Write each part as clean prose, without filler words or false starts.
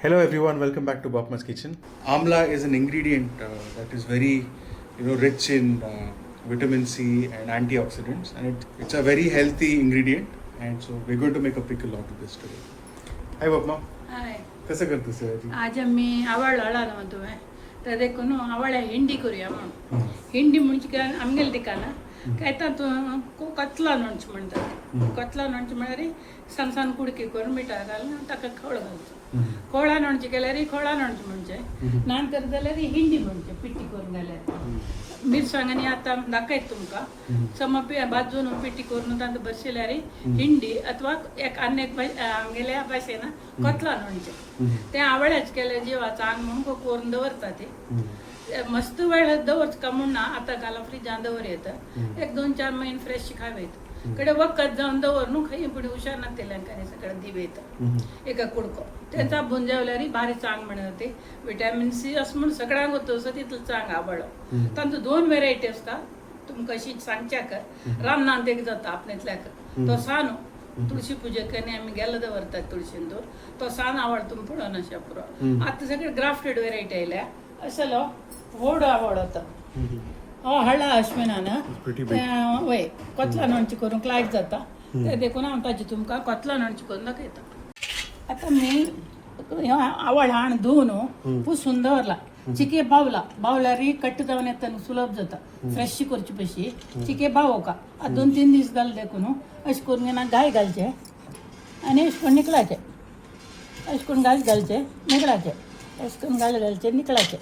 Hello everyone, welcome back to Bapma's Kitchen. Amla is an ingredient that is very, rich in vitamin C and antioxidants, and it's a very healthy ingredient. And so we're going to make a pickle out of this today. Hi Bapma. हाय कसं करतेस याची? आज आम्ही आवळ हाडला म्हणतोय तर देखून आवळ्या हिंडी करूया म्हणून हिंडी म्हणजे काय आमगेल दिकाना काय तातूं कतला नुणच म्हणटात कतला नुणच म्हळ्यार सान सान कुडकी करून मिठा घालून ताका खोळ घालचो खोळा नुणचे केल्यार खोळा नुणच म्हणचे नान कर जाल्यार हिंडी म्हणचे पिट्टी करून घाल्यार मिरसांगांनी आतां दाखयत तुमकां समप भाजून पिट्टी करून तांकां बसयल्यार हिंडी अथवा एक आनी एक आमगेल्या भाशेन कतला नुणचे ते आवळ्याच केले जिवाचं आंग म्हणून करून दवरता ते मस्त वेळ दवरच का म्हणून आता घाला फ्रिजान दवर येतं एक 2-4 महिने फ्रेश खावेत कडे वखत जाऊन दवर न्हू खंय पुढे हुशार नातेल्यांकांनी सगळं दिवे येतं एका कुडको त्यांचा भुन जेवल्यार भारी चांग म्हणत ते विटॅमिन सी असं म्हणून सगळ्यांक होतो असं तितलं चांग आवडलं तांचो 2 व्हेरायटी असता तुमकां अशी सांगच्याक रामनाथ एक जाता आपल्यातल्याक तो सानो तुळशी पुजेक आम्ही गेलो दवरतात तुळशीन तो सान आवडतो पुढं नशा पुरो आता सगळे ग्राफ्टेड व्हेरायटी आयल्या असलो व्हड आवडता हळा अश्विनान वय कोतला नुणची करूंक लायक जाता ते देखून हांव ताजी तुमकां कोतला नुणची करून दाखयता आतां मी आवळ हाण धुवन पुसून दवरला चिके बावल्यार कट्ट जावन येता न्हू सुलभ जाता फ्रेश करची पशी चिके बावोका 2-3 दीस घाल देखून अशें करून गाय घालचे आनी अशें करून निकळाचे अशें करून घालचे निकळाचे अशें करून घालचे निकळाचे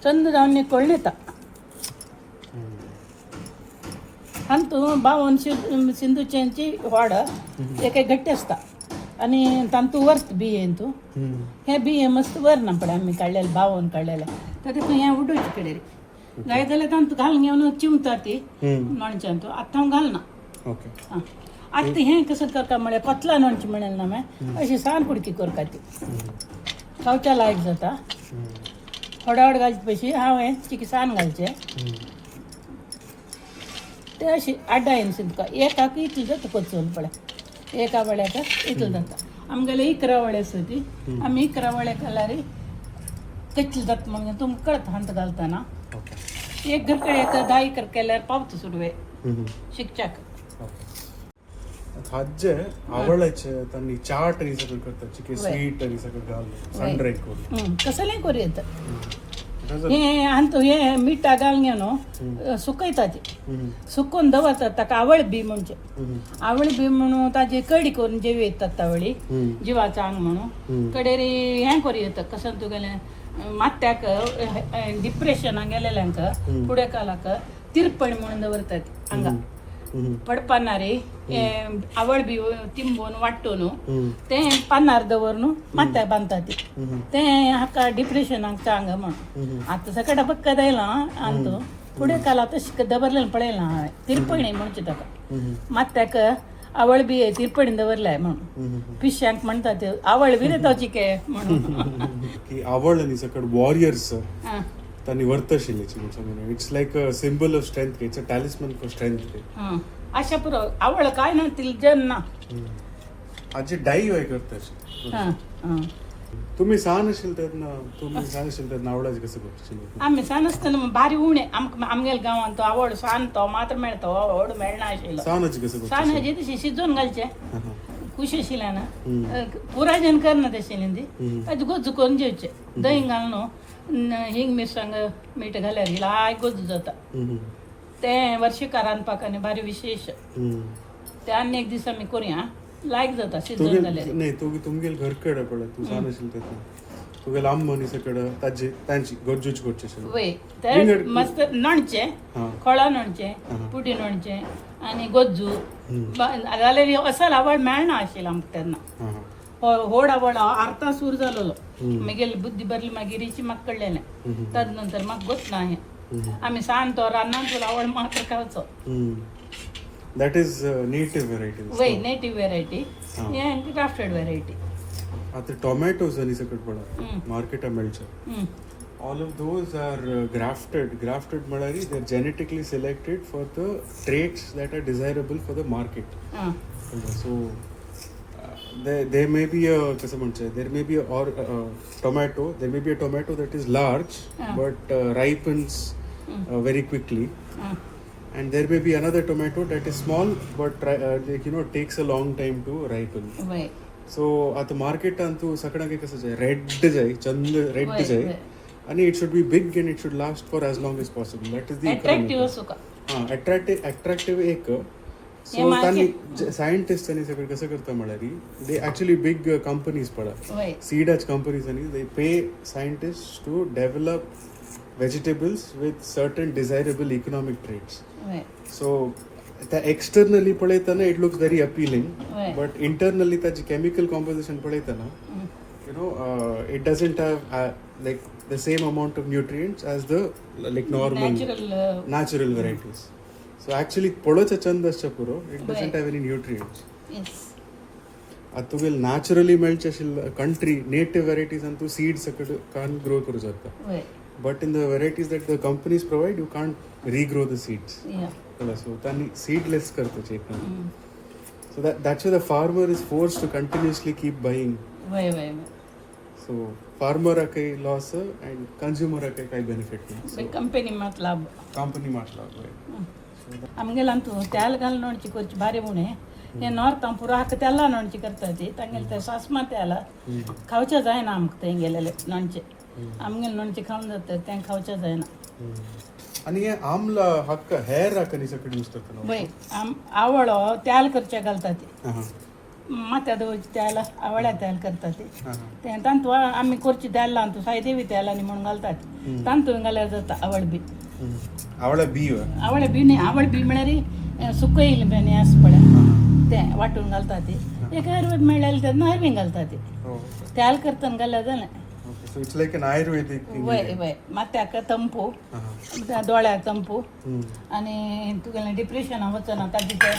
चंद जावन निकळून येता तांतू बावन सिंधुच्यांची वाड एक गट्टी आसता आनी तांतू व्हरता बियेन तूं हे बिये मस्त व्हरना पळय आमी काडलेले बावन काडलेले तर देखून हें उडोवचे कडेन जाय जाल्यार तांतू घालून घेवन चिवता ती नुणच्यान तूं आतां हांव घालना आतां हें कसं करता म्हळ्यार कोतला नुणची म्हणेल ना मागीर अशी सान कुडकी करता ती खावच्या लायक जाता हडहड घालचे पयशी हांवें चिकी सान घालचे ते अशी आड्डायन तुका एकाक इतलें जाता कोचोन पळय एका वळ्याक इतलें जाता आमगेले 11 वळे आसा ती आमी 11 वळे घाल्यार कच्ची जाता म्हणून तुमकां कळत हांत घालतना एक घरकडे 10 एकर केल्यार पावता सुरवे शिकच्याक ಅಜ್ಜೆ ಅವಳಚ್ಚೆ ತನ್ನ ಚಾಟ್ ಅನಿ ಸಕ करता चिके स्वीट अनी सक घाल सन ड्राय करून कसले करूं येता हे आनी हे मीठ घालून घेवन सुकयता ती सुकोवन दवरतात ताका आवळ बी म्हणजे आवळ बी म्हणून ताजी कडी करून जेवी येतात तावळी जिवाचं आंग म्हणून कडेर हें करूं येता कसं तुगेलें मात्याक डिप्रेशनाक गेलेल्यांक फुडें कालाक तिरपण म्हणून दवरतात आंगाक पडपानारी आवळ बी तिंबून वाट्टून ते पानार दवरून माथ्याक बांदता ती ते हाका डिप्रेशनाक चांग म्हण आतां सकाळ बक्कत आयला आनी फुडें काला तशें दवरलें पळयलां हांवें तिरपणी म्हणचे ताका माथ्याक आवळ बी तिरपणी दवरल्या म्हणून पिश्यांक म्हणटा ते आवळ बी रे तो चिके म्हणून आवळ आनी सकट वॉरियर्स तांणी वर्त आशिल्ली it's like a symbol of strength it's a talisman for strength अशा पुरो आवळ काय ना तिला जन ना आजी डाई वय करता तुम्ही सान आशिल्ले तेन्ना आवळाचे कशें करता आमी सान आसतना भारी उणे आमगेल्या गांवांत तो आवळ सान तो मात्र मेळटा व्हड मेळना आशिल्लो सानाची कशें करता सानाची तशी शिजोवन घालचे खुश आशिल्लें ना पुराजन करना तशें ती ताजे गोजू करून जेवचे दही घालून हिंग मिरसांग मीठ घाल्यार लाय गोजू जाता ते वर्षिका रांदपाक आनी भारी विशेष ते आनी एक दीस आमी करुया लायक जाता शिजोवन जाल्यार नाही तुमगेल घरकडे पळय तूं सान आशिल्लें तेन्ना तुगेल आम्म नी सकट तांची गरजूच करची आशिल्ली वय तर मस्त णणचे खोळा णणचे पुटी णणचे आनी गोज्जू जाल्यार असो आवड मेळना आशिल्लो आमकां तेन्ना व्हड आवड अर्धा सूर जालोलो मागीर बुद्धी भरली मागीर रिची म्हाका कळलेलें ताजे नंतर म्हाका गोत ना हें आमी सान तो रानांत आवड मात्र खावचो दॅट इज नेटिव्ह व्हेरायटी वय नेटिव्ह व्हेरायटी हें ग्राफ्टेड व्हेरायटी आता टोमॅटोज आनी सकट पळय मार्केटां मेळचे all of those are grafted malari. They're genetically selected for the traits that are desirable for the market. So there may be a कसं म्हणते there may be a or tomato there may be a tomato that is large but ripens very quickly and there may be another tomato that is small but like, you know, takes a long time to ripen. So आता market Antu सगळ्यांक कसं जाय red जाय चंद red जाय आणि it should be big and it should last for as long as possible. That is the attractive असो का attractive एक सो त्यांनी सायंटिस्ट आणि सगळं कसं करता म्हळ्यार दे ॲक्च्युली बिग कंपनीज पळा सीडाच कंपनीज आणि they pay scientist to develop vegetables with certain desirable economic traits. So त्या एक्सटर्नली पळयतना it looks very appealing but internally त्याची केमिकल कॉम्पोजिशन पळयतना you know it doesn't have like the same amount of nutrients as the like normal natural varieties. So actually पळोवचें चंद आसचें पुरो it doesn't have any nutrients. आतां तुगेल naturally मेळचे आशिल्ले कंट्री नेटिव्ह व्हरायटीजान तूं सीड्स सकट कान ग्रो करूं जाता but in the varieties that the companies provide you can't regrow the seeds. So तांणी सीडलेस करपाचें एक so that's the farmer is force to continuously keep buying. So फार्मराकय लॉस एंड कंज्युमराकय कांय बेनिफीट ना. कंपनी मात लाभ आमगेलंतೂ तेलगाल ನೋಡ್ಚಿ ಕೊಚ್ಚಿ ಬಾರಿ ಮುಣೆ हे नॉर्थ पुरो हाक तेल्ला नोणची करता तांगेल ते सासमा तेला खावचे जायना आमकां तेंगेलेले नोणचे आमगेल नोणचे खावन जाता तें खावचे जायना. आनी हे आमला हक्क हेर हाकनी सकट यूज करता बय आवळो तेल करचे घालता ती माथ्या दवरची तेल आवळ्या तेल करता ते तांतू आमी करची तेल अंतू सायदेवी तेल आनी म्हणून घालतात तांतू घाल्यार जाता आवळ बी आवळ्या बी न्ही आवळ बी म्हळ्यार सुकयले बेने आस पळय तें वांटून घालता ती एक आयुर्वेद मेळ्ळेलें तेन्ना हरवीं घालता ती तेल करतना घाल्यार जालें. So it's like an Ayurvedic वय माथ्याक तंपू दोळ्याक तंपू आनी तुगेलें डिप्रेशना वचना ताजे ते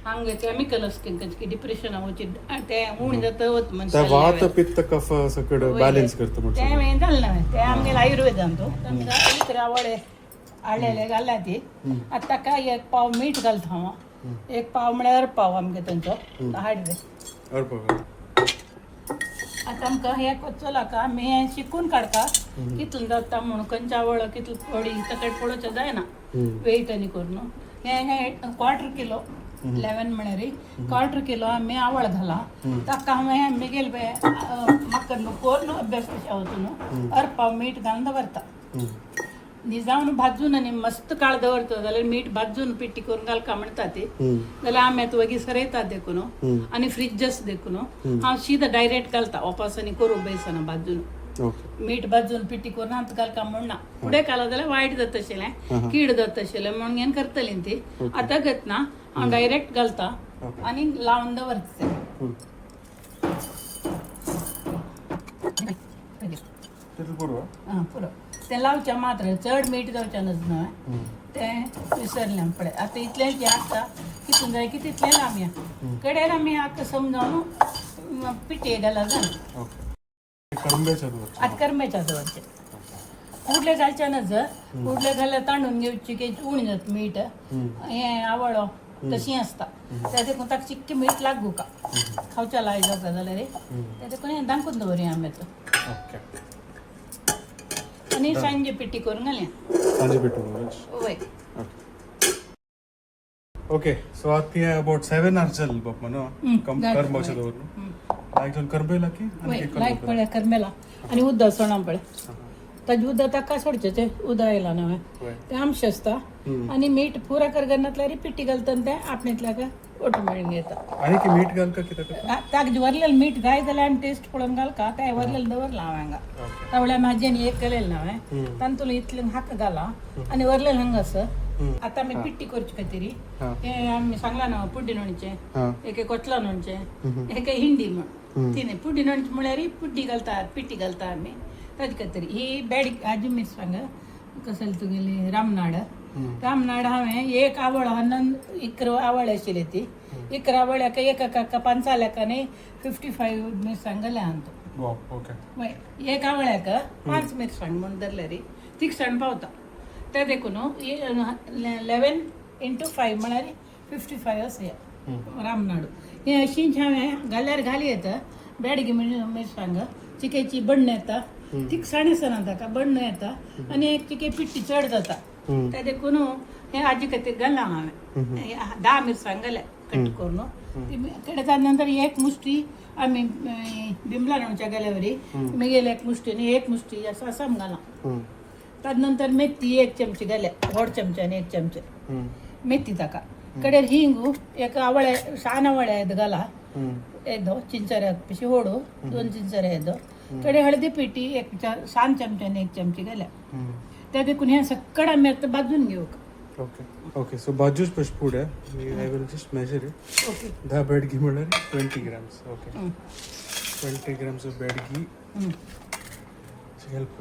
हांगा केमिकल की डिप्रेशना वची ते उणी जाता वत मनशां वात पित्त कफ सकट बॅलन्स करता ते हांवें जालें ना ते आमगेले आयुर्वेदान तो तांकां आवळे आळ्ळेले घाल्या ती आतां ताका एक पाव मीठ घालता हांव एक पाव म्हळ्यार पाव आमगे तांचो हाड आतां आमकां हे कोचला का आमी हें शिकून काडका कितलो जाता म्हणून खंयच्या आवळ कितलो थोडी तकट पळोवचें जायना वेट आनी करून हे क्वार्टर किलो 11 म्हळ्यार क्वार्टर किलो आमी आवळ घाला ताका हांवें मिगेल म्हाका कोरून अभ्यास कशें वचून अर्पाव मीठ घालून दवरता निजावन भाजून आनी मस्त काळ दवरता जाल्यार मीठ भाजून पिट्टी करून घालका म्हणटा ती जाल्यार आमी येता वगी सरयतात देखून आनी फ्रिजस देखून हांव सीदा डायरेक्ट घालता ओपास आनी करूं बेसना भाजून मीठ भाजून पिट्टी करून हात घालका म्हणना फुडें घालो जाल्यार वायट जाता आशिल्लें कीड जाता आशिल्लें म्हणून हें करतलीं ती आतां घेतना हांव डायरेक्ट घालता आनी लावन दवरता पुरो तें लावचें मात्र चड मीठ जावचें नज तें विसरलें पळय आतां इतलें जें आसा कितून जाय की तितलें लावया कडेन आमी आतां समजावन पिटे घाला जाय आतां करमेच्या दवरचें उडलें घालचें नज उडलें घाल्यार तांदून घेवची की उणी जाता मीठ हें आवळो तशी आसता त्या देखून ताका चिक्की मीठ लागू का खावच्या लाय जाता जाल्यार त्या देखून हें दांकून दवरया आमी आतां आनी सांजे पिट्टी करून घालया वय ओके. सो आतां अबाउट 7 hours जालें बाप न्हू करपाचें दवरून लायक जावन करमेला की लायक पळय करमेला आनी उदक सोणा पळय ताजें उदक ताका सोडचें तें उदक आयलां न्हय तें आमशें आसता आनी मीठ पुरा करगनातल्यार पिट्टी घालतना तें आपणेतल्या ऑटोमॅटीक येता. आनी की मीठ घालता कितें ताका वरलेलें मीठ घाय जाल्यार आनी टेस्ट पळोवन घालका काय वरलेलें दवरलां हांवें हांगा तावळ्या म्हाज्यानी एक केलेलें ना हांवें तांतून इतलें हाक घाला आनी वरलेलें हांगासर आतां आमी पिट्टी करचे खातीर हें आमी सांगलां न्हय पुड्डी णणचें एक कोतला णणचें एक हिंडी म्हण तिने पुड्डी णणचें म्हळ्यार पुड्डी घालतात पिट्टी घालता आमी ताजे खातीर ही बॅड हाजी मिरसांग कसली तुगेली रामनाड हांवें एक आवळ इकरा आवळ आशिल्ली ती इकरा आवळ्याक एका पंचाल्याक आनी 55 मिरसांग घाल्या हांव एक आवळ्याक 5 मिरसांग म्हणून धरल्यार तिखसाण पावता ते देखून 11 × 5 म्हळ्यार 55 अशें रामनाडू हे अशी छान घाल्यार घाली येता बेडगी मिरसांग चिकेची बण्ण येता तीक साणेसन ताका बण्ण येता आणि एक चिके पिट्टी चड जाता ते देखून हे आजी खातीर घालना हांवें 10 मिरसांग घाल्या कट करून कडे नंतर एक मुष्टी आमी बिमला लोणच्या गेल्या वरी मागीर एक मुष्टी आणि एक मुष्टी असं असं घाला त्यानंतर मेथी 1 चमचे घाल्या व्हड चमच्याने 1 चमचे मेथी ताका कडेर हिंग एक आवळे शान आवळे येद घाला येदो चिंचऱ्या पिशी ओडू 2 चिंचऱ्या येदो कडे हळदी पिठी एक शान चमच्याने 1 चमची घाल्या त्या देखून हे सक्कड आमी आता भाजून घेऊ Okay, so Baju's push food, I will just measure it. Okay The bed ghee murder 20 grams. Okay. 20 grams of bed ghee. Help.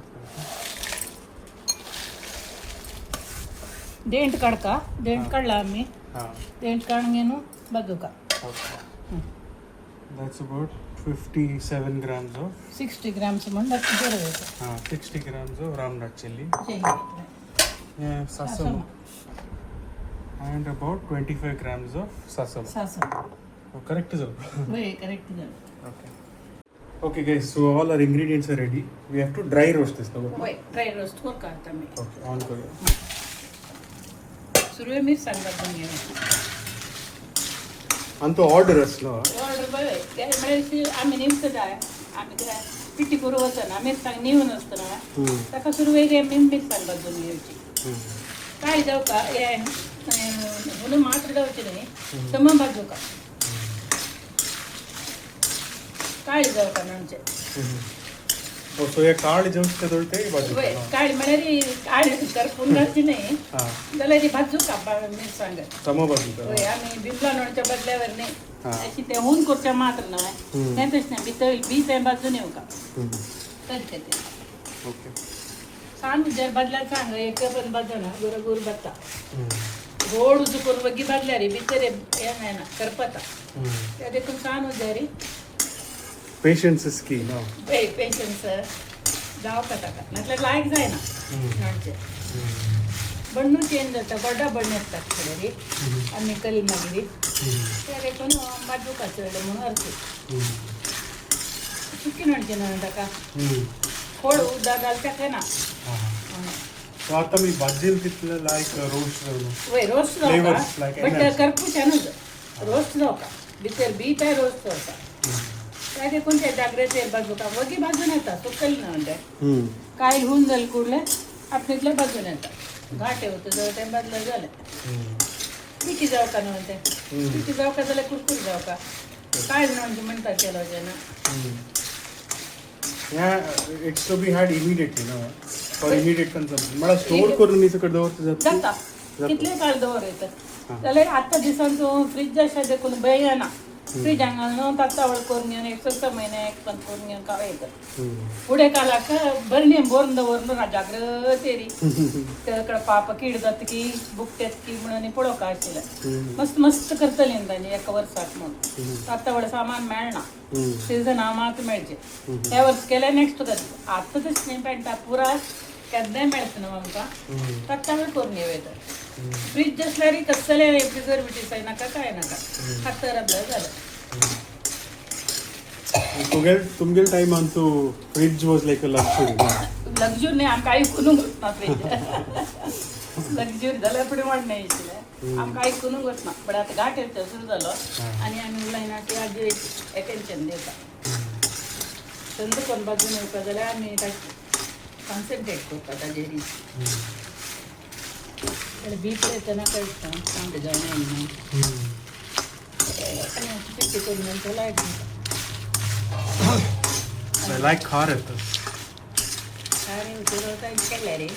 देंट काढका देंट काढला आम्ही हाँ. देंट काढून घेऊन बघू का Okay. That's about 57 grams of 60 ग्रामचं म्हणलं बरोबर हाँ 60 grams of ramnut chili. Yeah, sasam. सासम And about 25 grams of sasam. सासम Oh, correct is all. वय करेक्ट झालं Okay. Okay guys, so all our ingredients are ready. We have to dry roast this now. वय dry roast करू का आता मी Okay, on करूया. सुरू आहे मिरसांग भाजून घेऊन आणि तो ऑर्डर असलो ऑर्डर बघ म्हणजे आम्ही नेमकं जाय आम्ही कितें पिठी करू वचना मिरसांग नेऊन असतना ताका सुरू वेगळे मिरसांग भाजून घेवची काय जाऊ का हे म्हणून मात्र जावची न्ही सम भाजू का काय जाऊ का म्हणजे सो हे काळ जेवण ते बाजू वय काळी म्हळ्यार काळी करपून घालची नाही हा जाल्यार ती भाजू का मिरसांग सम बाजू होय आम्ही बिमला लोणच्या बदल्यावर नाही हा. अशी ते होऊन करच्या मात्र नव्हे तें तशें नाही भितर बी तें भाजून येऊ का करते ते ओके सांग जर बदल्यार सांग एक पण भाजना गुरगुर बत्ता गोड उजून वगी बदल्यार भितर हें ना करपता ते देखून सांग जरी पेशन्स इज की नो पेशन्स जावं का ताका नातल्यार लायक जायना लोणचें बण्णू चेंज जाता गड्डा बण्ण येतात थोडे रे आमी कली मागीर ते देखून बाजू का चड म्हणून अर्थ सुकी लोणचें न्हू ताका खोड उदक घालता काय ना सो आता मी भाजेल तितलं लायक रोस्ट वय रोस्ट Flavors जावका like बट enhanced. करपूच्यानूच रोस्ट जावका भितर बी काय रोस्ट जावका काय देखून ते जागरेचे बाजूका वगी बाजून येता सुकली ना म्हणजे काय होऊन जाल कुडले आपल्यातले बाजून येता घाटे होतं जर ते बदलं झालं पिठी जावका न्हू ते पिठी जावका जाल्यार कुरकुरी जावका काय म्हणजे म्हणतात केलो जेना Yeah, it's to be had immediately, no? For immediate consumption. मला स्टोर करून मी सकट दवरता जाता कितले काळ दवरयतात जाल्यार आत्ता दिसान तूं फ्रीज अशें देखून बेयना फ्रीजान घालून तात्तावळ करून घेवन 1 म्हयने एक पण करून घेवन काळ येतात फुडें कालाक बरणें बोरून दवरलो ना जागृत येरी तेकडे पाप कीड जाता की बुकटेत की म्हणून पळोवका आशिल्लें मस्त मस्त करतलीं तांणी एका वर्साक म्हणून तात्तावळ सामान मेळना सीजन मात मेळचे ह्या वर्स केलें नेक्स्ट करता आतां तशें न्ही पेंटा पुरा केन्नाय मेळटा न्हू आमकां तात्तावळ करून घेवयतात फ्रीज असल्यार कसले प्रिझर्वेटिव्स नाका काय नाका खातर आपल्याला झालं तुमगेल टाइम on तो fridge was like a luxury. लग्जूर नाही आमकां आयकून वचना फ्रीज लग्जूर जाल्यार फुडें वाड नाही आशिल्लें आमकां आयकून वचना पण आतां घाट येवचो सुरू जालो आनी आमी लायनाची आजी एटेन्शन दिवता संद कोण बाजून येवपा जाल्यार आमी कॉन्सन्ट्रेट करता ताजेर जाल्यार बीप येतना कळटा सांग जावन येना आनी पिट्टी करून नंतर लायट दिता I like खार येतं. अरे उतरो काय केले रे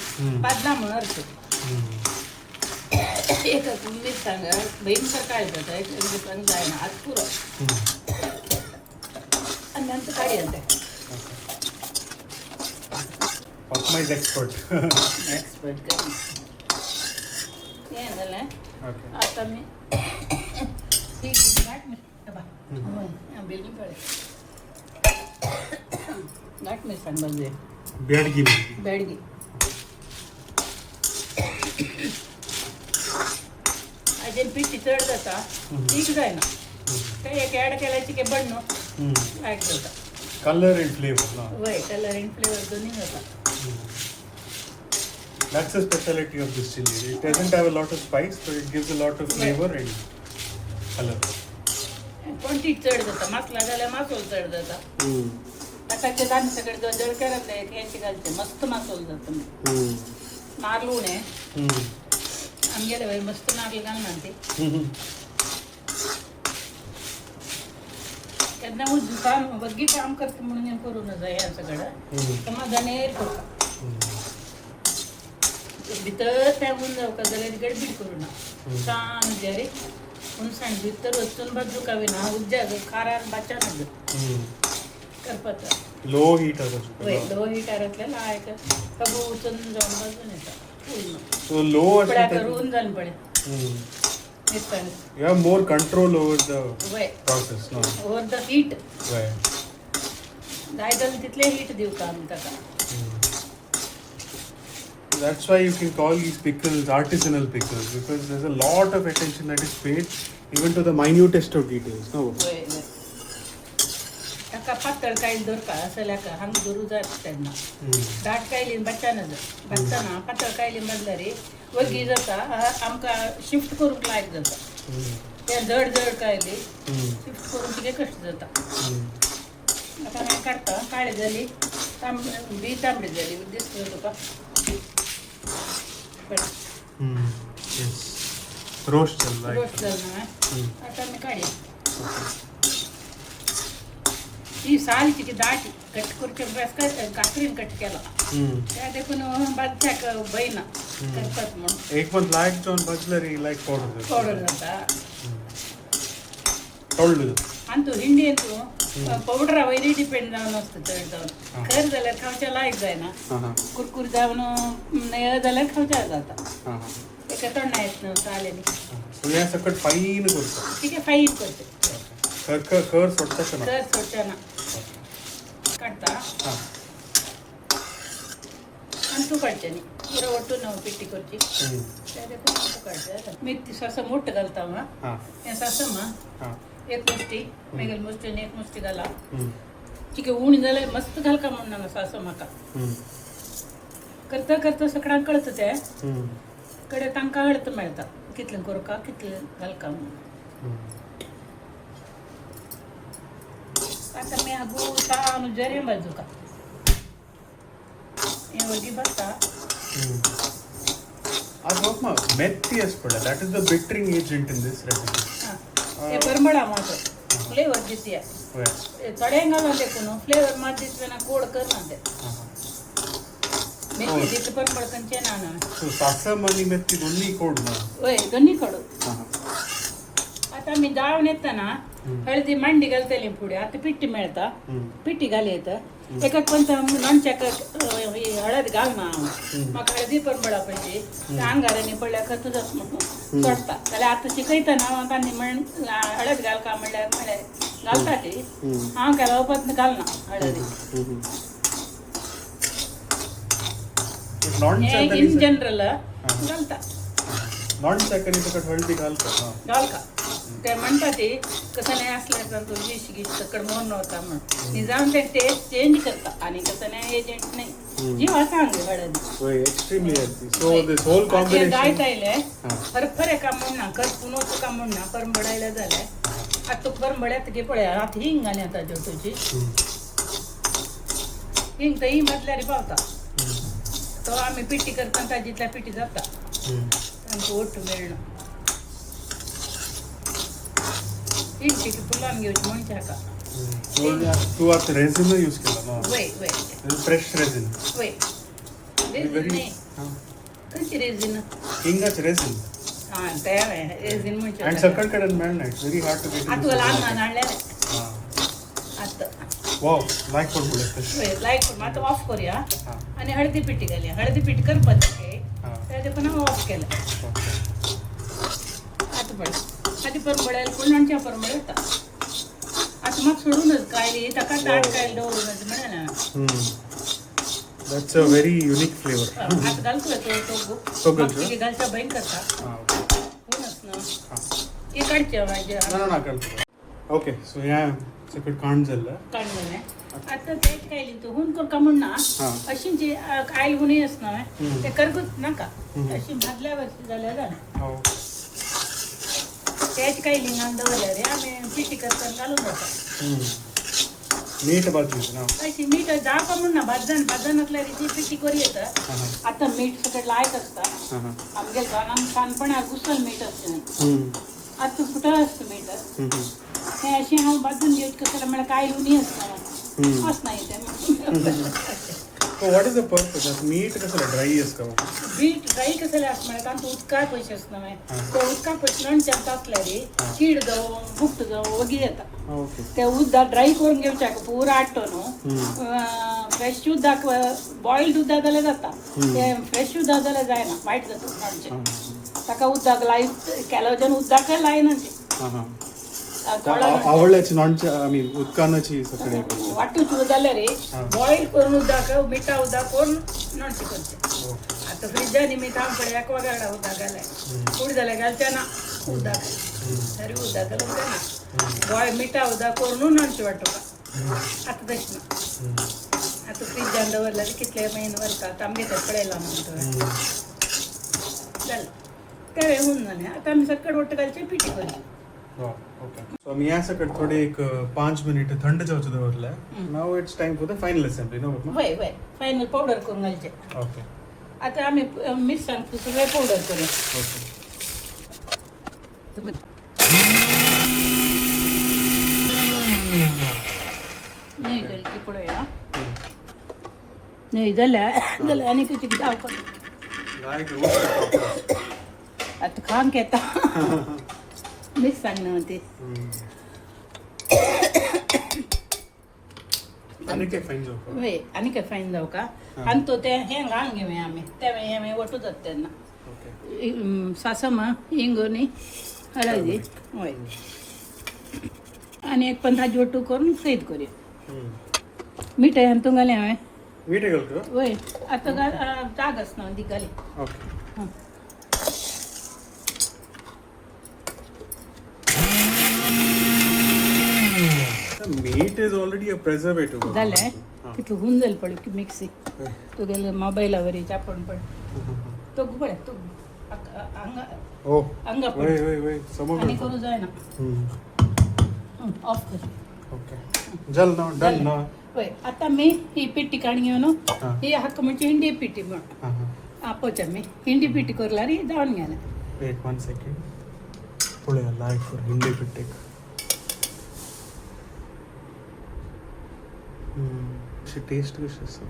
पादला म्हणून अर्थ एक मिरसांग भयंकर काळी जाता एक मिरसांग जायना आज पुरो आनी नंतर काडी येता Optimize expert. एक्सपर्ट कर हें जालें Okay. आतां मी ती घाट मिरसांग बेगीन कळ्ळें घाट मिरसांग बाजूया बेडगी बेडगी जेन पिठी चढ जाता तीक जायना ते एक ॲड केल्याची की बडणं लायक जाता Color and flavor. No? वय कलर अँड फ्लेवर दोन्ही जाता That's the specialty of this chili. It doesn't have a lot of spice, but it gives a lot of flavor and color. कोणती चढ जाता मसाला झाल्या मासोल चढ जाता टाकाचे दाणे सगळे जळ करत आहेत यांची घालते मस्त मासोल जातं नारळून आहे आमगेल्या वेळी मस्त नारळ घालणार ते त्यांना दुकान बग्गी काम करते म्हणून हे करू नका या सगळं समाधानेर करता भितर त्याहून जाऊ का जाल्यार गडबीड करू ना छान जरे उणसाण भितर वचून बाजू कावे ना उज्जा खारार बाचा नग करपाचा Low heat वय लो हिटारातल्या लायक कबू उचून जाऊन बाजून येतात पूर्ण So low पड्या करून जाण पडे निसण you have more control over the वय process. No? Over the heat Right. जायदल तितले हीट देऊ का आम्ही ताका That's why you can call these pickles artisanal pickles because there's a lot of attention that is paid even to the minutest of details. No? वय वय ताका पातळ काय दरका असल्या का हंग दुरू जात त्यांना दाट कायलीन बच्चाना पातळ कायलीन बदला रे वगी जाता आमका शिफ्ट करूंक लायक जाता त्या जड जड कायली शिफ्ट करून तिथे कष्ट जाता आता हांवें काडटा काळे जाली बी तांबडी जाली दिसता तुका Yes. Roast chal like. Roast जालें आता आमी काडया ही साल तिची दाट कट करचे बस कात्रीन कट केला त्या देखून बादशाक बैना करतात म्हणून एक month like John Butler, like powder. powder जाता Told you. आणि तू इंडियन तू पावडरा वयरी डिपेंड जावन आसता चड जावन खर जाल्यार खावच्या लायक जायना कुरकुर जावन नय जाल्यार खावच्या जाता एका तोंडा येत न्हू सालेनी So या सकट fine करता. ठीक आहे फाईन करते कर सोडता का ना? कर सोडच्या ना काढता आणि तू काढचे न्ही पुरं ಒಟ್ಟು ನಾವು पिट्टी करची त्या देखून तू काढते मेथी सासा मोठं घालता मग हे सासा मग एक मुष्टी मेगल मुष्टी आणि एक मुष्टी घाला ठीक आहे उणी जाल्यार मस्त घालका म्हणून सासा म्हाका करता करता सगळ्यांक कळतं ते कडे तांकां हळत मेळटा कितलें करका कितलें घालका म्हणून आता मी हागू तानु जरे बाजूका हे वगी बसता आज बघ मग मेथी असपडा. That is the bittering agent in this recipe. हे परमळा मात्र फ्लेवर दिसया चढेंगा जाते कोण फ्लेवर मात दिसना कोड करना ते मेथी दिस परमळ कंचे ना So सासम आणि मेथी दोन्ही कोड ना. वय दोन्ही कडू आता मी जावन येताना हळदी मांडी घालतली पुढे आता पिट्टी मेळता पिट्टी घाली येतं एकाक पण लोणच्याक हळद घाल ना म्हाका हळदी पण बळा पाहिजे आंगारांनी पडल्या का तुझं सोडता जाल्यार आतां शिकयतना तांणी म्हण हळद घाल का म्हणल्यार घालता ती हांव केला उपत घालना हळदी इन जनरल घालता लोणच्याक सकट हळदी घालता. घाल का ते म्हणटा ते कसं नाही असल्याचा तो डिश गिश सकड मोहन नव्हता म्हणून जाऊन ते टेस्ट चेंज करता आणि कसं नाही एजंट नाही जीव असा सांगे हळदी extremely healthy. So this whole combination गायत आयले फरफरे का म्हणना कर पुनोचं का म्हणना परंबडायला झालंय आता तू परंबड्यात घे पळया आता हिंग आणि आता जो तुझी हिंग तर ही मधल्या रे पावता तो आम्ही पिट्टी करता ताजीतल्या पिट्टी जाता आमचं ओठ मिळणं हिंग फुलान घेऊन म्हणच्या का तू आता रेझिन यूज केला ना. वय वय फ्रेश रेझिन. वय रेझिन नाही कशी रेझिन हिंगाच रेझिन. हां तयार आहे रेझिन म्हणच्या आणि सकट कडन मेळना. It's very hard to get. आता तुला लहान आणल्या आता वाव लाईक फॉर बुलेट. लाईक आता ऑफ करूया आणि हळदी पिठी घालूया हळदी पीठ करपत त्याचे पण ऑफ केलं आता पड आधी परंबळ्याला कोणाच्या परंबळ येता आता मग सोडूनच कायली ताका दाट कायली दवरूनच म्हणा ना. That's a very unique flavor. आता घालतो तो घालचा बहीण करता होणच ना इकडचे माझे ना ना कळतं ओके सो ह्या सकट कांड झालं काढलेलं आता ते काय लिहितो हुन का म्हणून अशी जी आयल हुनी असणार ते करगुत नका अशी भाजल्या वर्षी झाल्या झालं हो त्याच काही लिंगान दवरल्या रे आम्ही पिठी करताना घालून जातो मीठ भाजली ना अशी मीठ जा का म्हणून भाजन असल्या ती पिठी करी येतं आता मीठ सगळं लायत असतं आमच्या गाणं छानपणा घुसल मीठ असतं आता कुठं असतं मीठ हे अशी हांव भाजून घेत कसं मला काय लुणी असतं असं नाही ते So what is the purpose? मीठ कसं ड्राई असतं मीठ ड्राई कसं असं म्हणत आमचं उदकाळ पैसे असतं त्या उदका पैसे नंतर असल्या रे कीड जाऊ बुक्त जाऊ वगैरे येतात ओके त्या उदक ड्राय करून घेवच्या पुरा आटतो न्हू फ्रेश उदक बॉइल्ड उदक जाल्यार जाता ते फ्रेश उदक जाल्यार जायना वायट जाता नॉनचे ताका उदक लायत केलोजन उदक लायना आवडल्याची नॉनच्या आय मीन उदकानाची सगळे वाटूच जाल्यार रे बॉइल करून उदक मिठा उदक करून नॉनचे करचे आता फ्रिजांनी मीठ आमकडे एक्वागार्डा उदक घालाय उड जाल्यार घालचे ना उदक सरी उदक घालून जायना बॉय मिठा उदक करून नॉनचे वाटोवपा आता तशें ना आता फ्रिजान दवरल्यार कितले म्हयने व्हरतात आमगे ते पळयला म्हणतो जालें तें होऊन जालें आता आमी सकट वट्ट घालचे पिठी करी ओके सो आम्ही या सकट थोडे एक 5 मिनिट थंड जावचं दवरलं now it's time for the final assembly नो वय वय फायनल पावडर करून घालचे ओके आता आम्ही मिरसांग सगळे पावडर करू नाही जाली की पळया नाही जाल्यार आनी कितें जाव आता खांक येता मिरसांग न्हू ती आणि काय फाईन जाऊ वय आनी काय फायन जाव का आनी तो ते हें घालून घेवया आमी ते हें वटू जाता तेन्ना ओके सासमा इंगोनी हळदी वय आनी एक 15 वटू करून सैत करूया मीठ हातून घालें हांवें मीठ घालतो वय आतां जाग आसना दी घाली okay meat is already a preservative जालें तितलो होऊन जालें पळय की मिक्सी तुगेले मोबायलावर चापण पड तो पळय तू हांगा ओ हांगा वय वय वय समोर आनी करूं जायना ऑफ कर ओके जल ना डन ना वय आता मी ही पिठी काढून घेवन ही हक्क म्हणजे हिंडी पिठी म्हण आपोवच्या मी हिंडी पिठी करल्यार ही जावन गेलें वेट 1 सेकंड पळया लायक फॉर हिंदी पिट्टेक अशी टेस्ट कशी असते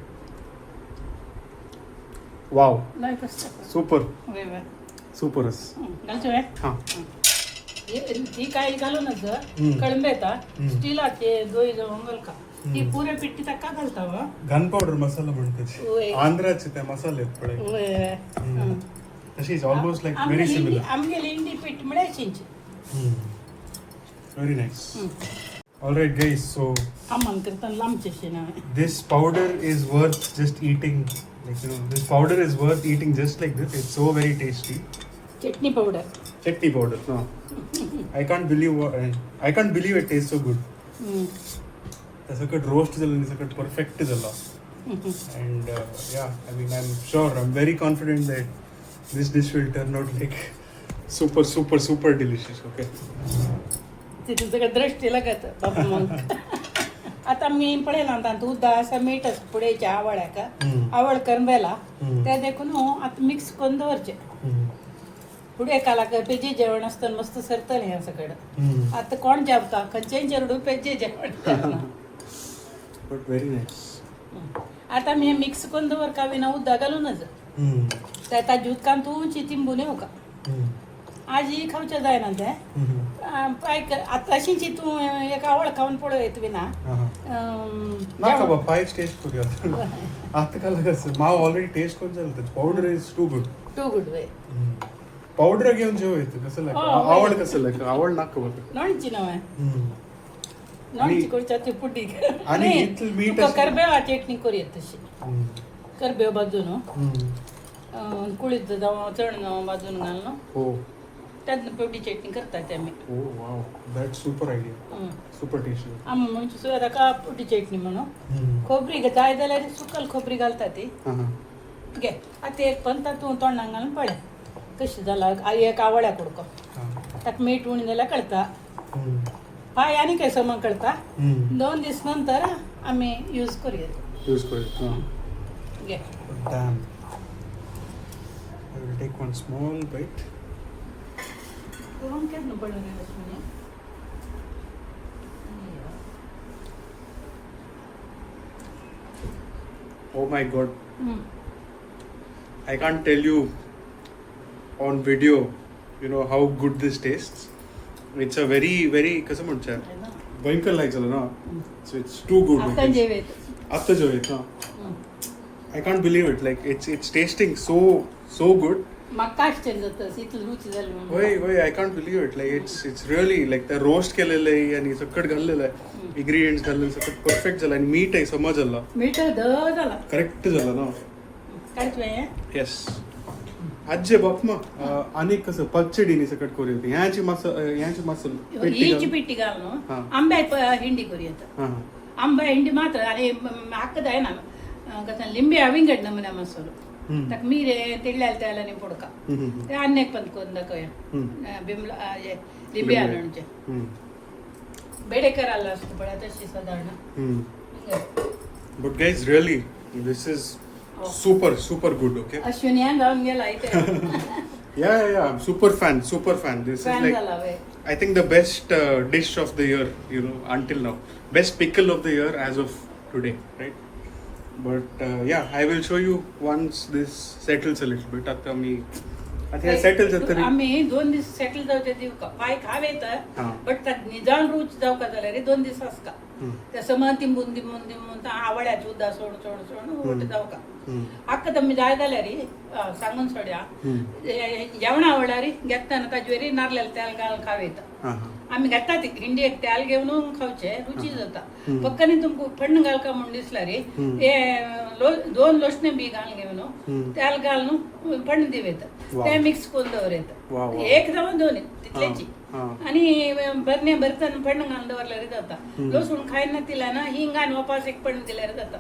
वाव लायक आसता सुपर वय वय सुपरच घालचो वय हां ही काय घालूनच कळंबे येता स्टिलाचे दोई जावं घालका ही पुरे पिठी ताका घालता वा गन पावडर मसाला म्हणते वय आंध्राचे ते मसाले आहेत पळे वय अशी is almost like very similar आमगेली इंडी पीठ म्हळ्याचींची very nice alright guys so आमान करता लांबचेशे ना this powder is worth just eating like this powder is worth eating just like this it's so very tasty chutney powder chutney powder no I can't believe it tastes so good त्यासकट roast झालं आणि सकट perfect झाला and yeah I mean I'm very confident that this dish will turn out like super delicious okay तिथे सगळं दृष्टी लागत बाबा मग आता मी पळयला दूध असं मीठ पुडेच्या आवळ्या का आवळ करंबेला त्या देखून आता मिक्स करून दवरचे पुढे काला पेजे जेवण असतं मस्त सरतलें हें सगळं आता कोण जेवता खंयचेय चेडू पेजे जेवण बट व्हेरी नाईस आता मी मिक्स करून दवर का विना उदक घालूनच त्या ताजी उदकान तूं चिंबून येऊ का आज ही खावचें जायना तें पाय कर आतां अशीं तूं एक आवळ खावन पळयत विना नाका बाबा पायच टेस्ट करूया आता का लागस माव ऑलरेडी टेस्ट करून झालं त्याचं powder is too good way powder घेऊन जेव येतं कसं लागतं आवड कसं लागतं आवड नाका बघ नॉणची नव्हे नॉणची करच्या पुडी आणि इतल मीठ करबेवा चटणी करूया तशी करबेव भाजून कुळीत जावं चण जावं भाजून घालून हो त्यातनं पेवडी चटणी करतात आम्ही Oh wow, that's super idea. Super tasty. आम्ही म्हणजे सुद्धा ताका पेवडी चटणी म्हणून खोबरी जाय जाल्यार सुकल खोबरी घालता ती घे आता एक पण तातूंत तोंडाक घालून पळय कशी जाला एक आवळ्या कुडको ताका मीठ उणी जाल्यार कळता पाय आनी काय समान कळता 2 दीस नंतर आमी यूज करूया Use it. घे Damn. I will take one small bite. करून केन्ना पडून म्हणजे Oh my god. I can't tell you on video, you know, how good this tastes. It's a very, very, कसं म्हणतात भयंकर लागलं ना. So it's too good. आता जेवेत आता जेवत ना. I can't believe it. Like it's tasting so good. म्हाका आश्चर्य जाता इतली रुची जाली म्हणून वय I can't believe it. Like it's really like the roast केलेलं आहे आणि सकट घाललेलं आहे. Ingredients घाललेलं सकट परफेक्ट झालं आणि मीठ आहे समज झाला. मीठ ध झाला करेक्ट झालं ना. काढतो हे येस आजचे बाप मग आणि कसं पचडीने सकट करू होती ह्याची मसल हिची पिट्टी घालून आंब्या हिंडी करूया आंबा हिंडी मात्र आणि हाकद आहे ना कसं लिंबे विंगड नमुना मसालो ताका मिरे तिळ्याला त्याला नाही पुडका ते अन्य पण करून दाखवूया बिमला लिंबे आणूनचे बेडेकर आला असतो पण तशी साधारण but guys really this is super good. Okay, Ashwini घालून गेला इथे yeah I'm super fan this is like I think the best dish of the year, you know, until now. Best pickle of the year as of today, right? But yeah, I will show you once this settles a little bit. आता मी आता settle तरी आम्ही 2 दिवस settle जाऊ देऊ का पाय खावे तर बट निजान रूच जाऊ का जाल्यार 2 दिवस आसका तसं मग तिंबून आवळ्याची उद्दा सोड उठ जाऊ का अक्क तम्मी जाय जाल्यार सांगून सोड्या जेवण आवडल्यार घेताना ताजेवरी नारळाला तेल घालून खावेता आम्ही घेता ती हिंडी एक तेल घेऊन खावचे रुची जाता पक्काने तुमका फण्ण घालका म्हणून दिसला रे ते 2 लोसणे बी घालून घेऊन तेल घालून फण्ण दिवेत ते मिक्स करून दवरेत एकदम दोन्ही तितल्याची आणि बरणे भरताना फण्ण घालून दवरल्यार जाता लसूण खायना तिला ना हिंग आणि वापस एक फण्ण दिल्यार जाता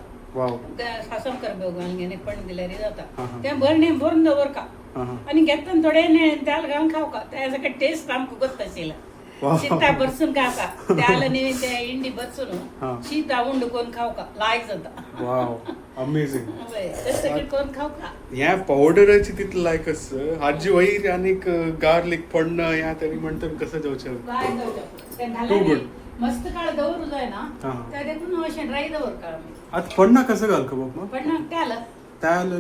सासम करबे घालून घेणे फण्ण दिल्यार जाता ते भरणे भरून दवर का आणि घेताना थोडे तेल घालून खाव का त्याचा टेस्ट आमकां गोत आशिल्ला शीता बरसून खावका त्याला नी ते इंडी बरसून शीता उंडून खावका लायक जाता वाव अमेझिंग तसं करून खावका ह्या पावडराची तिथलं लायकच हाजी वयर आणि गार्लिक फडणं ह्या तरी म्हणतात कसं जावचं टू गुड मस्त काळ दवरू जाय ना त्या देखून अशें ड्राय दवर काळ आता फडणं कसं घालका बघ मग फडणं त्याला त्याला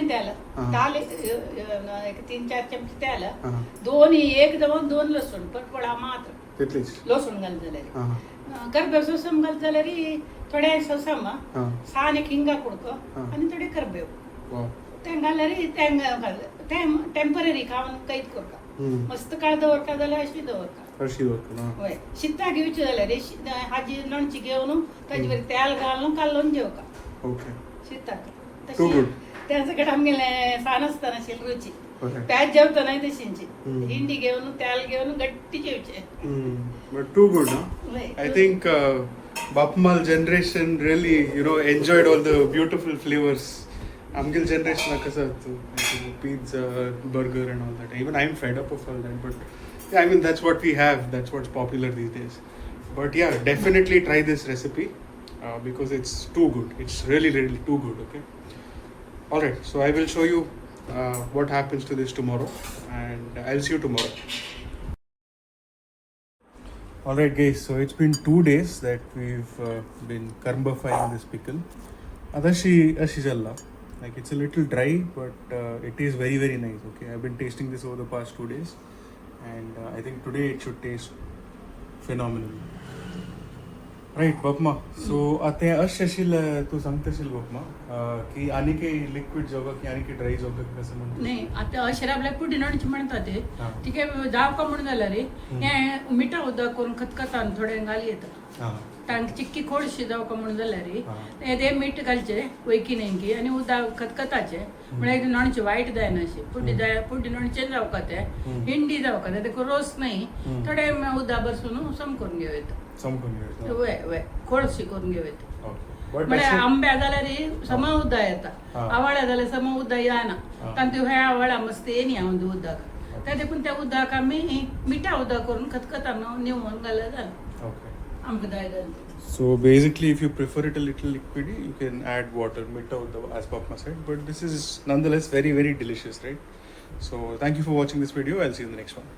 त्याला ताल एक 3-4 चमचे त्याला दोन्ही एकदम 2 लसूण पटपडा मात्र लसूण घाल जाल्यार करबेव सोसम घाल जाल्यार थोडे सोसम सान एक हिंगा कुडको आणि थोडे करबेव ते घाल्यार ते टेम्पररी खावन कैद करता मस्त काळ दवरता जाल्यार अशी दवरता होय शिता घेवची जाल्यार हाजी लोणची घेवन ताजेवर तेल घालून कालोवन जेवका ओके शिताक टू गुड त्याच्याकडे आमगेले सान आसतना आशिल्ली रुची त्याच जेवतना तशींची हिंडी घेवन तेल घेवन गट्टी जेवचे but too good I think बापमाल generation really you know enjoyed all the beautiful flavours आमगेल जनरेशन कसं pizza burger and all that even I am fed up of all that but I mean that's what we have, that's what's popular these days. But yeah, definitely try this recipe because it's too good. It's really too good. Okay. All right. So I will show you what happens to this tomorrow, and I'll see you tomorrow. All right, guys. So it's been 2 days that we've been karmbafying this pickle. Adashi jalla. Like it's a little dry, but it is very nice. Okay. I've been tasting this over the past 2 days. And I think today it should taste phenomenal. Right बपमा सो आता अशें आशिल्लें तूं सांगताशील बपमा की आनी काही liquid जोगा की आनी काही ड्राय जोगा कसं म्हणतो नाही आता अशें आपल्याक पुडिनोणचे म्हणटा ते हा. तिके जावका म्हणून जाल्यार हें मिठा उदक करून खतखतान थोडें घाली येता हां तांकां चिक्की खोडशी जावका म्हणून जाल्यार हा. ते मीठ घालचें वयकीन हेंकी आनी उदक खतखताचें म्हळ्यार एकदम नोणचें वायट जायना अशें पुडी नोणचें जावका तें हिंडी जावका तें तेका रोस न्हय थोडें उदक बसून सम करून घेवं समकून घेवं वय वय खोडशी करून घेवं ओके बट म्हळ्यार आंब्या जाल्यार सम उदक येता हा. आवळ्या जाल्यार सम उदक येना हा. तांकां हे आवळ्या मस्त येनी हांव उदक त्या देखून त्या उदक आमी मिठा उदक करून खतखतान निवून घाल्यार जालें ओके आमकां जाय जालें So basically, if you prefer it a little liquidy, you can add water, mita as Papma said. But this is nonetheless very, very delicious, right? So thank you for watching this video. I'll see you in the next one.